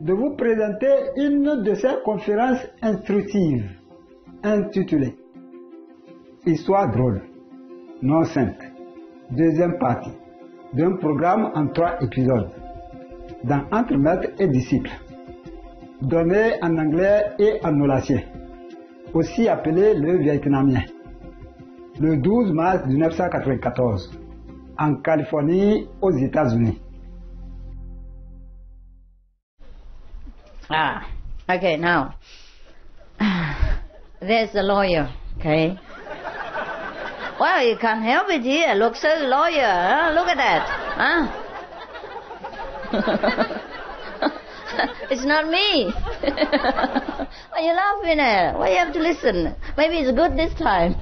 de vous présenter une de ces conférences instructives intitulée Histoire drôle, non simple, deuxième partie d'un programme en 3 épisodes dans Entre maître et disciple, donné en anglais et en nolassien, aussi appelé le vietnamien, le 12 mars 1994, en Californie, aux États-Unis. Okay, now, there's the lawyer, okay? Well, you can't help it here. Luật sư, lawyer, huh? Look at that, huh? It's not me. Why are you laughing at? Why you have to listen? Maybe it's good this time.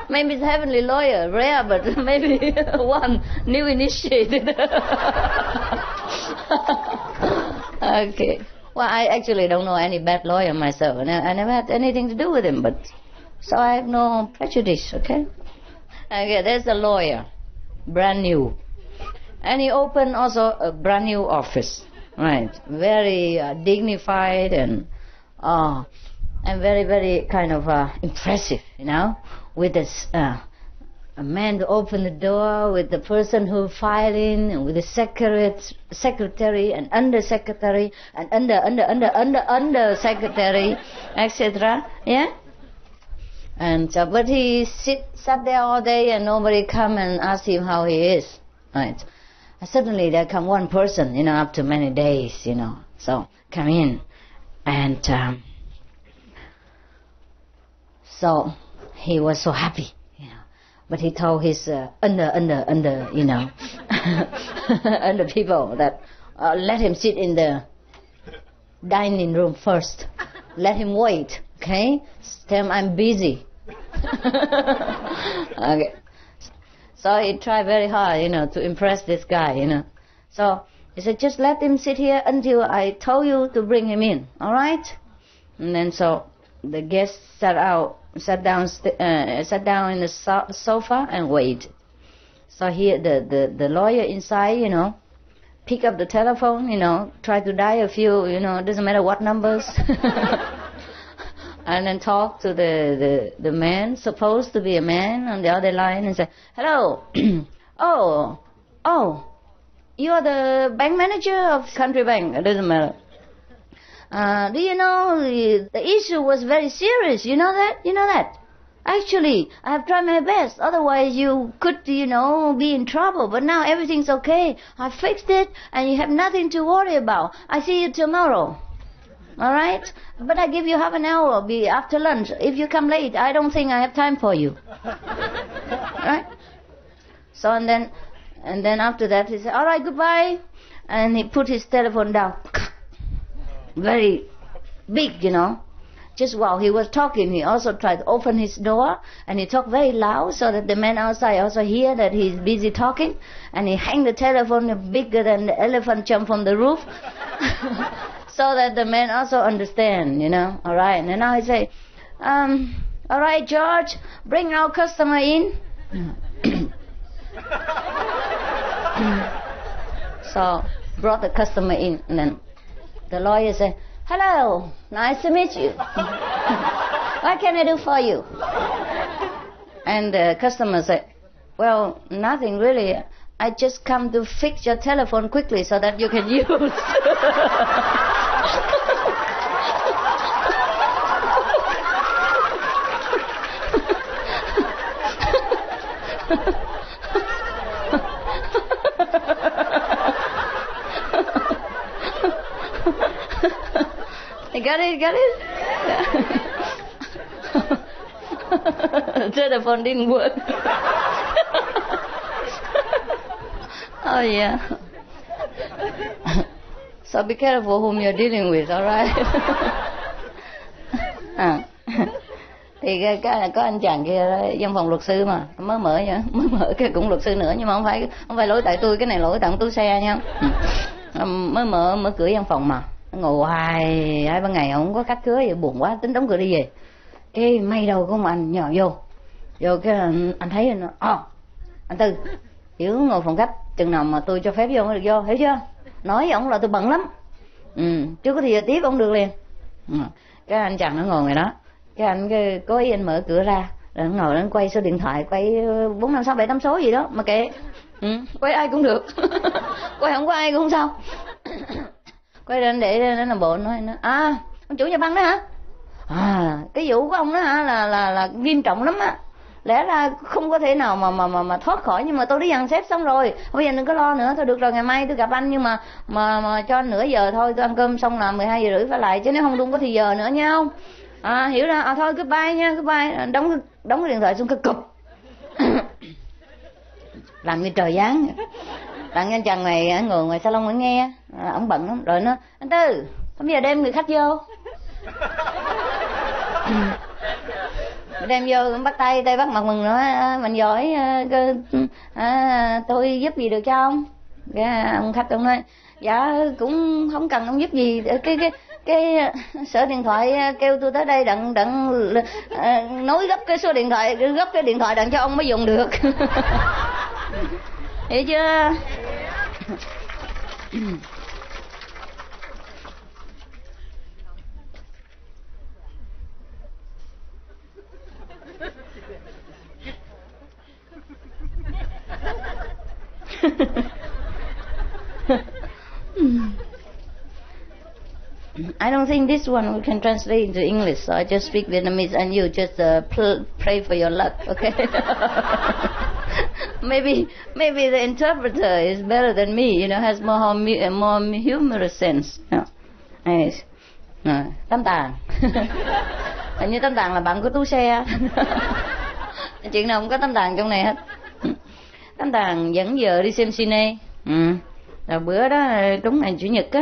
Maybe it's heavenly lawyer, rare, but maybe one new initiated. Okay. Well, I actually don't know any bad lawyer myself, and I never had anything to do with him, but so I have no prejudice, okay? Okay, there's a lawyer, brand new. And he opened also a brand new office, right? Very dignified and very, very kind of impressive, you know? With this, a man to open the door, with the person who file in, and with the secretary and undersecretary and under secretary, etc. Yeah. And but he sat there all day, and nobody come and ask him how he is, right? And suddenly there come one person, you know, after many days, you know, so come in, and so he was so happy. But he told his under, you know, under people that let him sit in the dining room first. Let him wait, okay? Tell him I'm busy. Okay. So he tried very hard, you know, to impress this guy, you know. So he said, just let him sit here until I told you to bring him in, all right? And then so the guest sat down in the sofa and waited. So here the lawyer inside, you know, pick up the telephone, you know, try to dial a few, you know, doesn't matter what numbers, and then talk to the man, supposed to be a man, on the other line, and say, hello, oh, you are the bank manager of Country Bank. It doesn't matter. Do you know the issue was very serious? You know that? You know that? Actually, I have tried my best. Otherwise, you could, you know, be in trouble. But now everything's okay. I fixed it, and you have nothing to worry about. I see you tomorrow. All right? But I give you half an hour after lunch. If you come late, I don't think I have time for you. Right? So and then after that, he said, all right, goodbye. And he put his telephone down. Very big, you know. Just while he was talking, he also tried to open his door, and he talked very loud so that the man outside also hear that he's busy talking, and he hang the telephone bigger than the elephant jump from the roof, so that the man also understand, you know. All right, and now he say, all right, George, bring our customer in. So brought the customer in, and then the lawyer said, hello, nice to meet you. What can I do for you? And the customer said, well, nothing really. I just come to fix your telephone quickly so that you can use. You got it? The telephone didn't work. Oh, yeah. So be careful whom you're dealing with, all right? Thì có anh chàng kia văn phòng luật sư mà mới mở cái cũng luật sư nữa, nhưng mà không phải lỗi tại tôi, cái này lỗi tại tôi xe nha. Mới mở cửa văn phòng mà ngồi hoài 2-3 ngày không có cắt cửa, vậy buồn quá, tính đóng cửa đi về. Cái may đầu của anh nhờ vô cái anh thấy nó anh Tư hiểu ngồi phòng khách chừng nào mà tôi cho phép vô mới được vô, hiểu chưa? Nói với ổng là tôi bận lắm, Chứ có thì giờ tiếp ông được liền. Cái anh chàng nó ngồi ngoài đó, cái anh cố ý anh mở cửa ra, rồi nó ngồi nó quay số điện thoại, quay 4, 5, 6, 7, 8 số gì đó mà kệ. Quay ai cũng được. Quay không có ai cũng không sao. Quay lên để nó làm bộ nói ông chủ nhà băng đó hả? Cái vụ của ông đó hả là nghiêm trọng lắm á. Lẽ ra không có thể nào mà thoát khỏi, nhưng mà tôi đã dàn xếp xong rồi, bây giờ đừng có lo nữa. Thôi được rồi, ngày mai tôi gặp anh, nhưng mà cho anh nửa giờ thôi, tôi ăn cơm xong là 12:30 phải lại, chứ nếu không có thì giờ nữa nha không? Hiểu ra. Thôi goodbye nha, goodbye. Đóng cái điện thoại xuống cái cụp. Làm như trời giáng. Đặng anh chàng này ngồi ngoài salon mới nghe, ổng bận lắm, rồi nó anh Tư, bây giờ đem người khách vô. Đem vô bắt tay bắt mặt mừng nữa, mình giỏi, tôi giúp gì được cho ông? Cái ông khách ông nói dạ cũng không cần ông giúp gì, cái sở điện thoại kêu tôi tới đây đặng nối gấp cái số điện thoại, gấp cái điện thoại đặng cho ông mới dùng được. Hiểu chưa? I don't think this one we can translate into English, so I just speak Vietnamese and you just pray for your luck, okay? Maybe the interpreter is better than me, has more humorous sense. Tam Tàng. Hình như Tam Tàng là bạn của Tú Xe. Chuyện nào cũng có Tam Tàng trong này hết. Tam Tàng dẫn vợ đi xem cine. Rồi bữa đó trúng ngày chủ nhật á,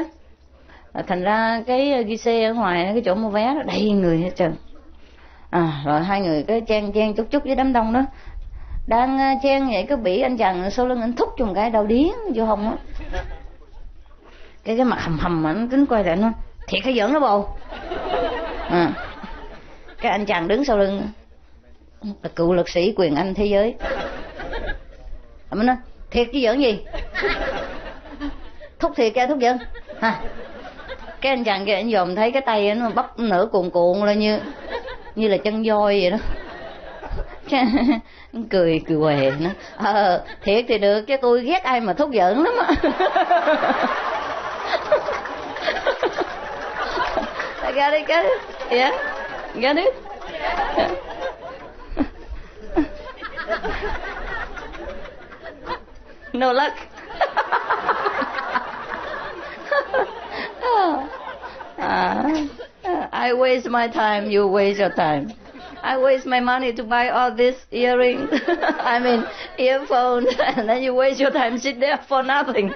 thành ra cái ghi xe ở ngoài cái chỗ mua vé đó đầy người hết trơn. Rồi hai người cái chen chúc với đám đông đó, đang chen vậy cái bị anh chàng sau lưng anh thúc cho một cái đầu điếng vô hông á. Cái mặt hầm mà nó tính quay lại nó thiệt hay giỡn đó bồ. Cái anh chàng đứng sau lưng là cựu lực sĩ quyền Anh thế giới. Mình nói thiệt chứ giỡn gì? Thúc thiệt ra thúc giỡn hả? Cái anh chàng kia anh dòm thấy cái tay nó bắp nửa cuồn lên như là chân voi vậy đó. cười què nó. Thiệt thì được, chứ tôi ghét ai mà thúc giỡn lắm á. Got it? Yeah? Got it? No luck. I waste my time, you waste your time. I waste my money to buy all these earrings. I mean, earphones, and then you waste your time sit there for nothing.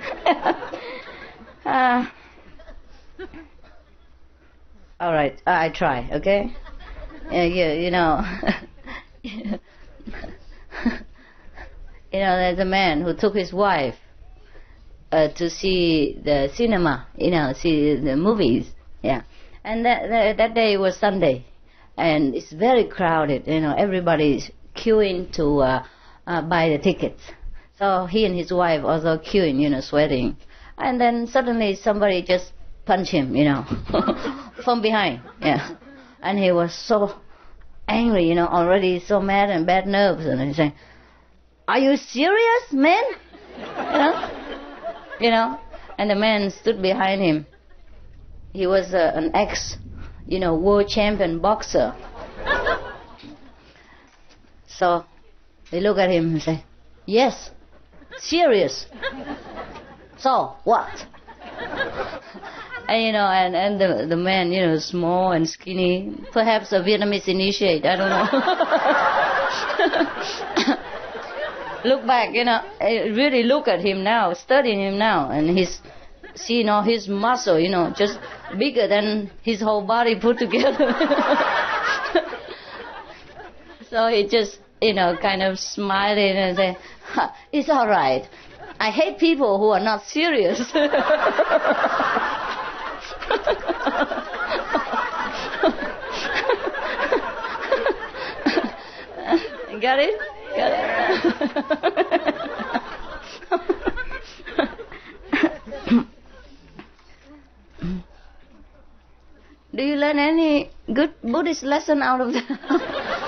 All right, I try, okay? You know, there's a man who took his wife to see the cinema, see the movies, yeah. And that day was Sunday, and it's very crowded. Everybody's queuing to buy the tickets. So he and his wife also queuing, sweating. And then suddenly somebody just punched him, from behind, yeah. And he was so angry, already so mad and bad nerves, and he's saying, "Are you serious, man?" And the man stood behind him. He was an world champion boxer. So they look at him and say, "Yes, serious. So what?" And the man, small and skinny, perhaps a Vietnamese initiate, I don't know. Look back, really look at him now, study him now, and his muscle, just bigger than his whole body put together. So he just, kind of smiling and saying, "It's all right. I hate people who are not serious." Got it? Got it? Do you learn any good Buddhist lesson out of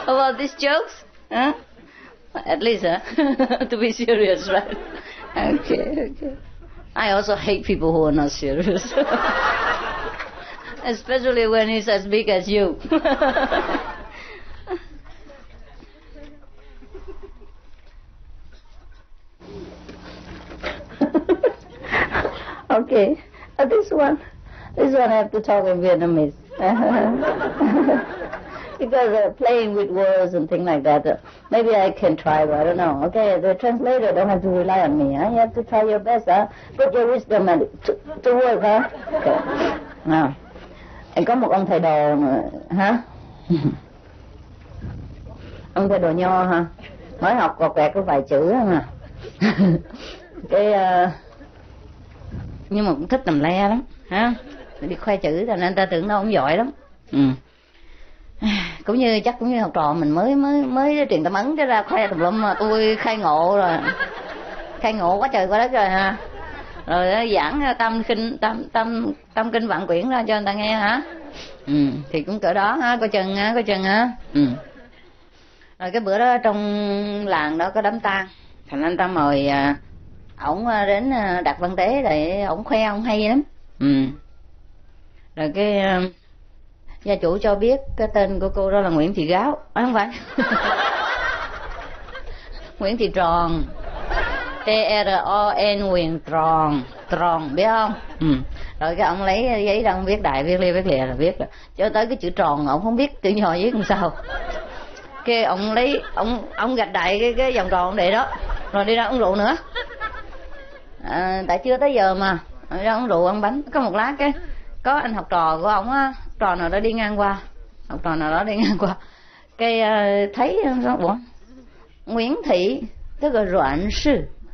about these jokes? Huh? At least, to be serious, right? Okay. I also hate people who are not serious. Especially when he's as big as you. Okay, this one I have to talk in Vietnamese. Because playing with words and things like that, maybe I can try, but I don't know. Okay, the translator don't have to rely on me. You have to try your best. Put your wisdom to work. Okay. Nào, có một ông thầy đồ hả? Ông thầy đồ nho hả? Mới học quẹt quẹt có vài chữ mà. Cái nhưng mà cũng thích làm le lắm, hả? Đi khoe chữ cho nên ta tưởng đâu ông giỏi lắm. Cũng như học trò mình mới truyền tâm ấn cho ra khoe tùm lum mà tôi khai ngộ rồi, khai ngộ quá trời quá đất rồi ha. Rồi giảng tâm kinh vạn quyển ra cho người ta nghe hả? Thì cũng cỡ đó ha, coi chừng ha. Rồi cái bữa đó trong làng đó có đám tang, thành anh ta mời ổng đến đặt văn tế để ổng khoe ông hay lắm. Rồi cái gia chủ cho biết cái tên của cô đó là Nguyễn Thị Gáo, không phải? Nguyễn Thị Tròn, T-R-O-N, Nguyễn Tròn, biết không? Rồi cái ông lấy giấy ra ông viết đại, viết lìa là viết rồi. Cho tới cái chữ tròn ông không biết chữ nhỏ viết làm sao. Cái ông lấy ông gạch đại cái vòng tròn để đó, rồi đi ra uống rượu nữa. Tại chưa tới giờ mà ra uống rượu ăn bánh. Có một lát cái có anh học trò của ông á, trò nào đó đi ngang qua, cái thấy ủa, Nguyễn Thị tức là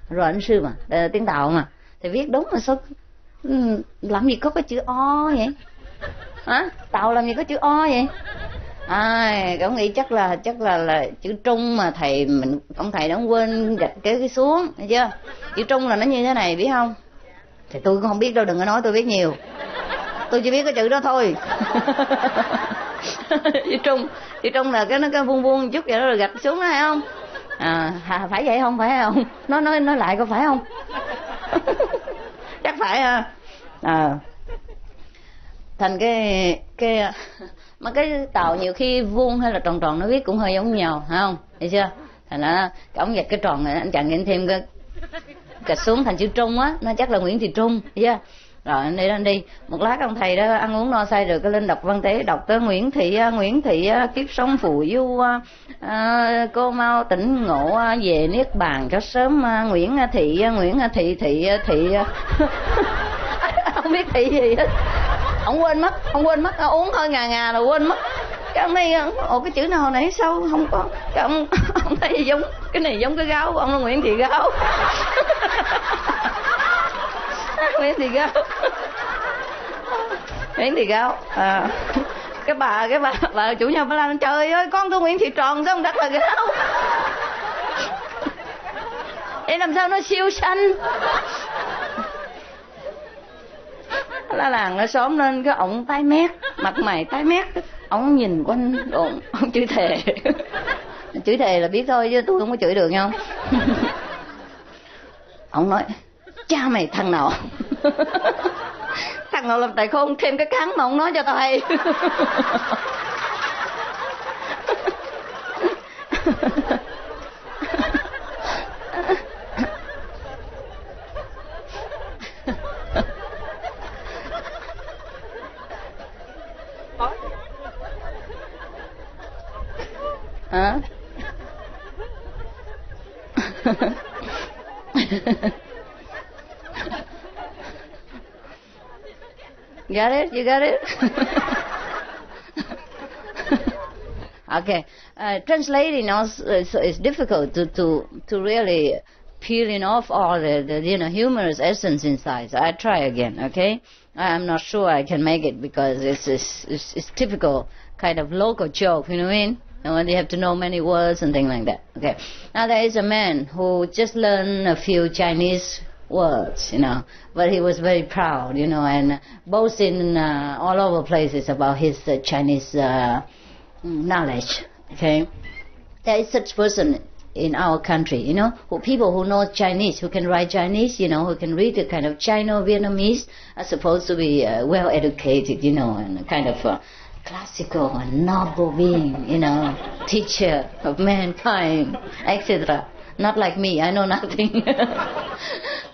Ruận sư mà, tiếng Tàu mà, thì viết đúng mà sao làm gì có cái chữ O vậy? Hả? Tàu làm gì có chữ O vậy? Cậu nghĩ chắc là chữ Trung mà ông thầy đã quên gạch cái xuống, thấy chưa? Chữ Trung là nó như thế này biết không? Thì tôi cũng không biết đâu, đừng có nói tôi biết nhiều. Tôi chỉ biết cái chữ đó thôi. chữ Trung là cái vuông chút vậy đó rồi gạch xuống đó, phải không? Phải vậy không? Phải không? Nói lại có phải không? Chắc phải ha. Thành cái mà cái Tàu nhiều khi vuông hay là tròn nó viết cũng hơi giống nhau, phải không? Thấy chưa? Thành ra cái ống dạch cái tròn này anh chàng in thêm cái gạch xuống thành chữ Trung á, nó chắc là Nguyễn Thị Trung, thấy chưa? Rồi anh đi một lát ông thầy đó ăn uống no say rồi cái lên đọc văn tế, đọc tới Nguyễn Thị kiếp sống phù du, cô mau tỉnh ngộ về niết bàn cho sớm, Nguyễn Thị không biết thị gì hết, ông quên mất, uống hơi ngà rồi quên mất. Cái ông này cái chữ nào nãy sao không có, cái ông thấy giống cái này giống cái Gáo của ông là Nguyễn Thị Gáo. Nguyễn Thị Gáo. Cái bà chủ nhà bà làm trời ơi, con tôi Nguyễn Thị Tròn sao không đặt là Gáo? Để làm sao nó siêu xanh. Lá làng nó xóm lên cái ổng tái mét, mặt mày tái mét, ổng nhìn quanh ông chửi thề. Chửi thề là biết thôi chứ tôi không có chửi được nhau. Ông nói cha mày thằng nào làm tài khôn thêm cái cắn mà ông nói cho tao hay. Hả? Got it? You got it? Okay. Translating also is difficult to really peeling off all the humorous essence inside. So I try again. Okay. I'm not sure I can make it because it's typical kind of local joke. You know what I mean? And you have to know many words and things like that. Okay. Now there is a man who just learned a few Chinese words, but he was very proud, and boasting all over places about his Chinese knowledge. Okay, there is such person in our country, people who know Chinese, who can write Chinese, who can read a kind of Chino-Vietnamese, are supposed to be well educated, and kind of classical and noble being, teacher of mankind, etc. Not like me, I know nothing.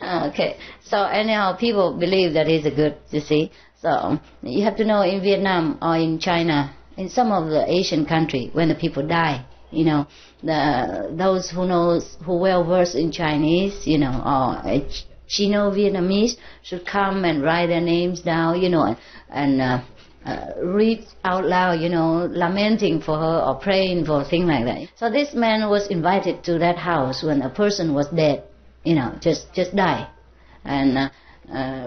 Okay, so anyhow, people believe that he's a good, you see. So you have to know, in Vietnam or in China, in some of the Asian country, when the people die, those who well versed in Chinese, or Chino-Vietnamese should come and write their names down, and read out loud, lamenting for her or praying for things like that. So this man was invited to that house when a person was dead, just die, and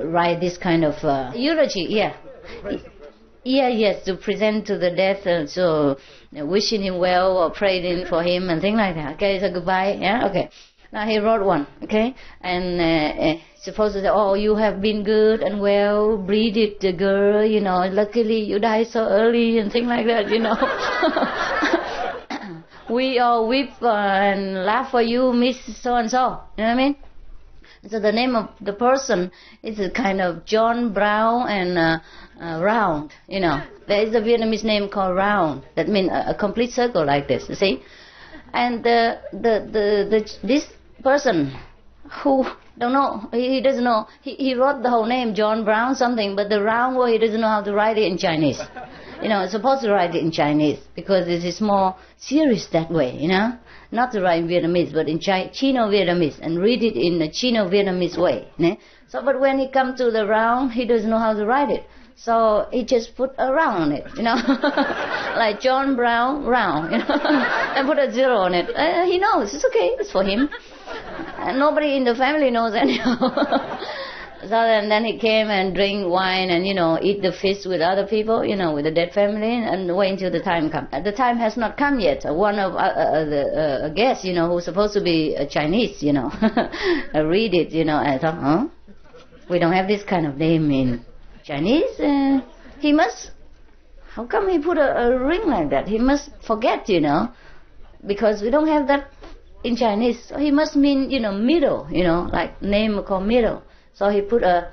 write this kind of eulogy, yes, to present to the death, so wishing him well or praying for him and things like that. Okay, so goodbye, okay. Now he wrote one, okay, and supposed to say, oh, you have been good and well, breathed the girl, luckily you died so early and things like that, We all weep and laugh for you, Miss so-and-so, you know what I mean? So the name of the person is a kind of John Brown and Round, There is a Vietnamese name called Round, that means a complete circle like this, you see? And this person who don't know, he doesn't know, he wrote the whole name, John Brown something, but the round word, he doesn't know how to write it in Chinese. Supposed to write it in Chinese, because it is more serious that way, not to write in Vietnamese, but in Chino-Vietnamese, and read it in a Chino-Vietnamese way. So, but when he comes to the round, he doesn't know how to write it. So he just put a round on it, like John Brown, round, and put a zero on it. He knows, it's okay, it's for him. And nobody in the family knows anyhow. So then he came and drink wine and, eat the fish with other people, with the dead family, and wait until the time comes. The time has not come yet. One of the guests, who's supposed to be Chinese, read it, and I thought, we don't have this kind of name in Chinese. He must, how come he put a ring like that? He must forget, because we don't have that in Chinese. So he must mean, middle, like name called middle. So he put a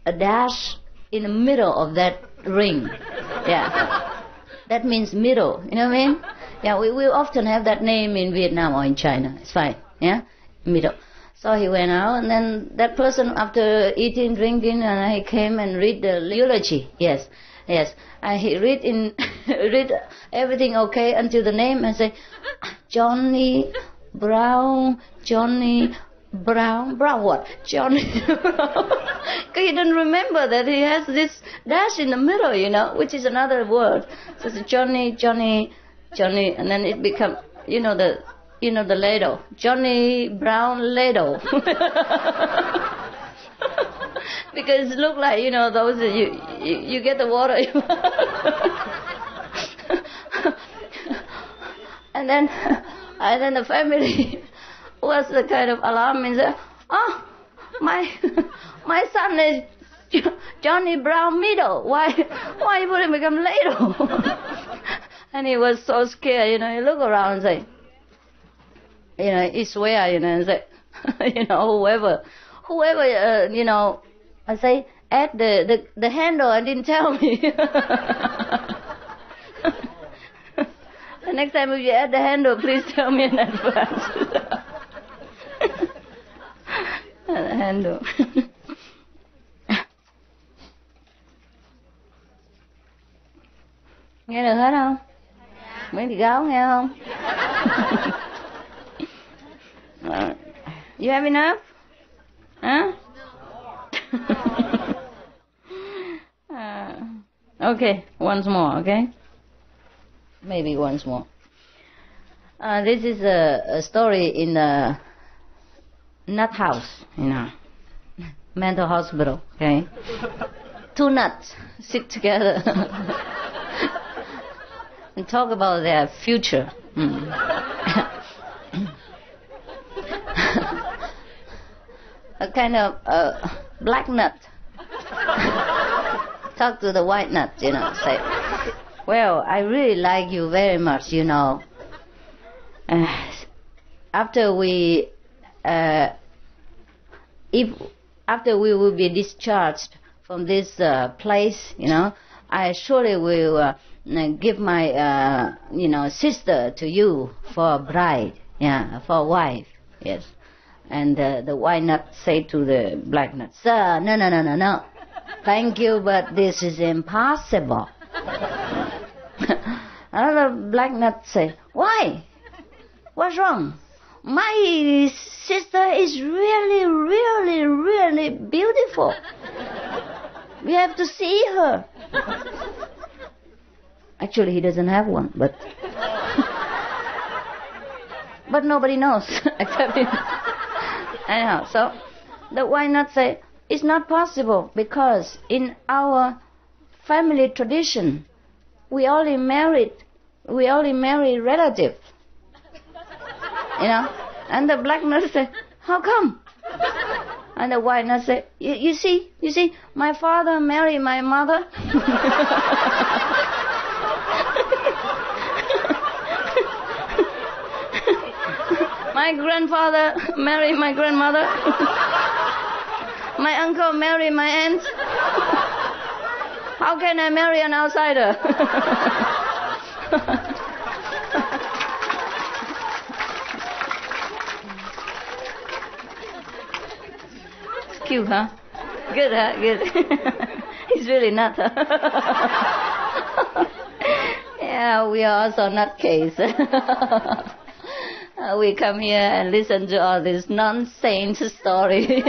dash in the middle of that ring. Yeah. That means middle, you know what I mean? Yeah, we often have that name in Vietnam or in China. It's fine, yeah? Middle. So he went out, and then that person, after eating, drinking, and he came and read the eulogy. Yes. And he read everything okay until the name, and say, Johnny Brown what? Johnny Brown. Because he didn't remember that he has this dash in the middle, which is another word. So it's Johnny, and then it becomes, the ladle. Johnny Brown ladle. Because it look like, those you get the water. and then the family was the kind of alarm and said, oh, my son is Johnny Brown Middle. Why you put him become ladle? And he was so scared, he looked around and say, he swear, and say, whoever, I say, add the handle and didn't tell me. The next time if you add the handle, please tell me in advance. The handle. Nghe được hết không? Mấy chị gáo nghe không? You have enough? Huh? Okay, once more, okay? Maybe once more. This is a story in a nut house, mental hospital, okay? Two nuts sit together and talk about their future. kind of black nut. Talk to the white nut, say, well, I really like you very much, After we will be discharged from this place, I surely will give my, sister to you for a bride, for a wife, yes. And the white nut say to the black nut, sir, no. Thank you, but this is impossible. Another black nut say, why? What's wrong? My sister is really, really, really beautiful. We have to see her. Actually, he doesn't have one, but but nobody knows except him. Anyhow, so the white nut say, it's not possible because in our family tradition, we only marry relatives. And the black nut say, how come? And the white nut say, you see, my father married my mother. My grandfather married my grandmother. My uncle married my aunt. How can I marry an outsider? It's cute, huh? Good, huh? Good. He's really nut, huh? Yeah, we are also nutcase. We come here and listen to all this nonsense story.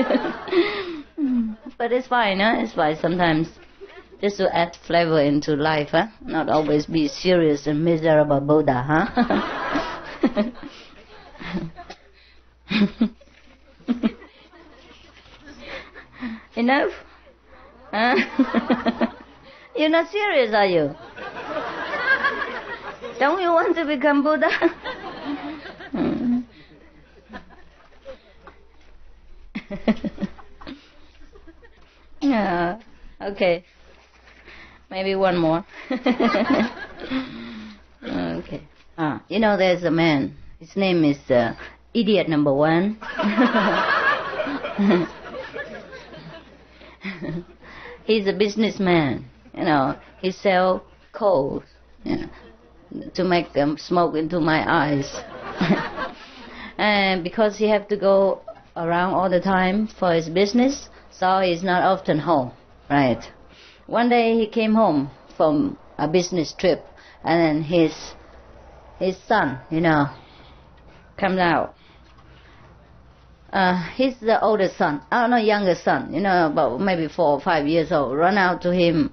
But it's fine, huh? It's fine sometimes. Just to add flavor into life, huh? Not always be serious and miserable Buddha, huh? Enough? Huh? You're not serious, are you? Don't you want to become Buddha? Yeah. Okay. Maybe one more. Okay. There's a man. His name is Idiot Number 1. He's a businessman. He sells coal to make them smoke into my eyes. And because he have to go around all the time for his business, so he's not often home, right? One day he came home from a business trip, and then his son, comes out. He's the oldest son, youngest son, about maybe 4 or 5 years old. Run out to him,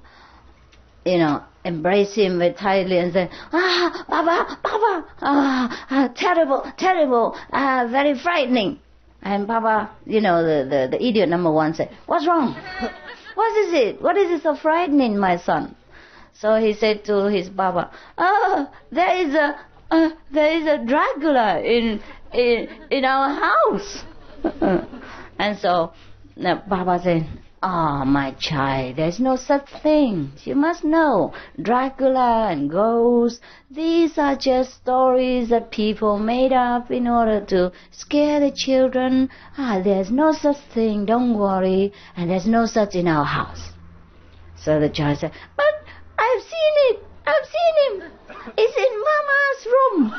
embrace him very tightly and say, Papa, terrible, very frightening. And Papa, the idiot number 1 said, what's wrong? What is it? What is it so frightening, my son? So he said to his Papa, there is a Dracula in our house. And so Papa said, my child, there's no such thing. You must know, Dracula and ghosts, these are just stories that people made up in order to scare the children. There's no such thing, don't worry, and there's no such in our house. So the child said, but I've seen it. I've seen him. It's in Mama's room.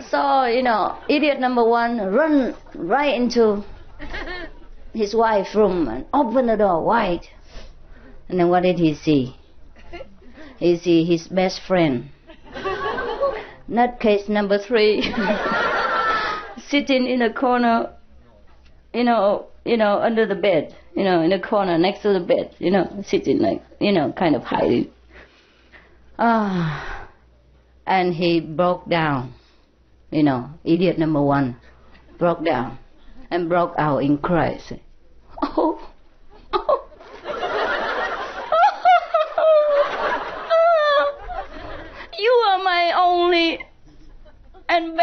So, idiot number 1 run right into his wife's room and open the door wide. And then what did he see? He see his best friend, nutcase number 3, sitting in a corner, under the bed, in a corner next to the bed, sitting like, kind of hiding. And he broke down. Idiot number 1 broke down and broke out in cries. Oh.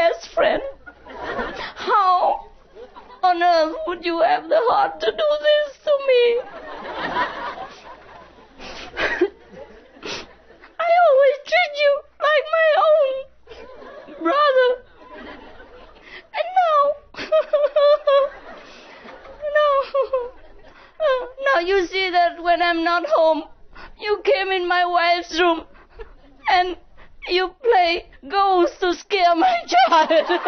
best friend. How on earth would you have the heart to do this to me? I always treat you like my own brother. And now you see that when I'm not home, you came in my wife's room and you play ghost to scare my child.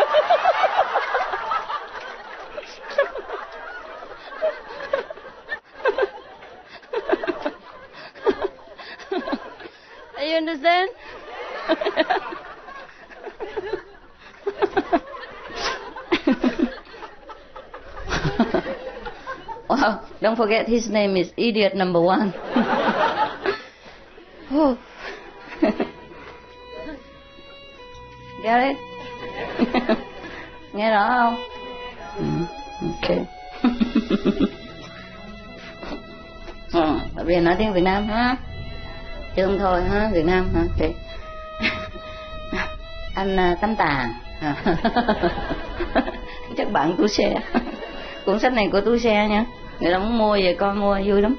You understand? Wow, don't forget his name is idiot number 1. Oh. Get it? Nghe rõ không? Ok. Bây giờ nói tiếng Việt Nam ha, chứ không thôi ha, Việt Nam ha. Ok. Anh Tắm Tà. Chắc bạn Tú Xe. Cuốn sách này của Tú Xe nha, người ta muốn mua về con mua vui lắm.